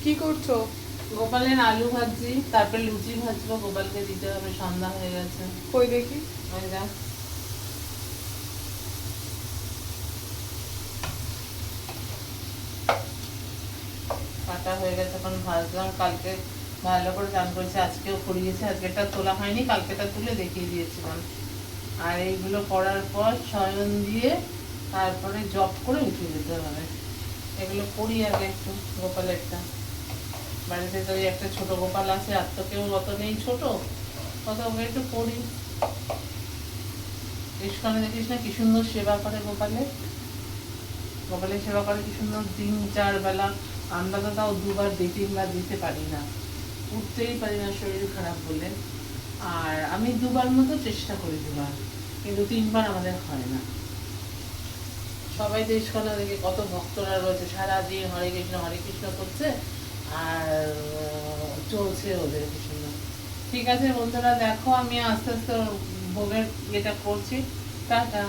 কি করছো? গোপালের আলু ভাজি, তারপরে লুচি ভাজবো, গোপালকে দিতে হবে, সন্ধ্যা হয়ে গেছে। কই দেখি। ওই যা কাটা হয়ে গেছে, এখন ভাজলাম। কালকে ভালো করে চান করেছে, আজকেও করিয়েছে। আজকেটা তোলা হয়নি, কালকেটা তুলে দেখিয়ে দিয়েছিলাম। আর এইগুলো করার পর শয়ন দিয়ে তারপরে জব করে উঠে যেতে হবে। এগুলো করি আগে একটু গোপালেরটা। বাড়িতে তো ওই একটা ছোট গোপাল আছে, আর তো কেউ অত নেই ছোট, কত ওকে একটু করি। ইস্কনে দেখিস না কি সুন্দর সেবা করে গোপালের। গোপালের সেবা করে কি সুন্দর, 3-4 বেলা। আমরা তো তাও 2 বার 2-3 বার দিতে পারি না, উঠতেই পারি না শরীর খারাপ বলে। আর আমি 2 বার মতো চেষ্টা করি, 2 বার, কিন্তু 3 বার আমাদের হয় না। সবাই তো ইস্কনে দেখে কত ভক্তরা রয়েছে, সারাদিন হরে কৃষ্ণ করছে, আর চলছে ওদের কৃষ্ণ। ঠিক আছে বন্ধুরা, দেখো আমি আস্তে আস্তে ভোগের ইয়েটা করছি। টাটা।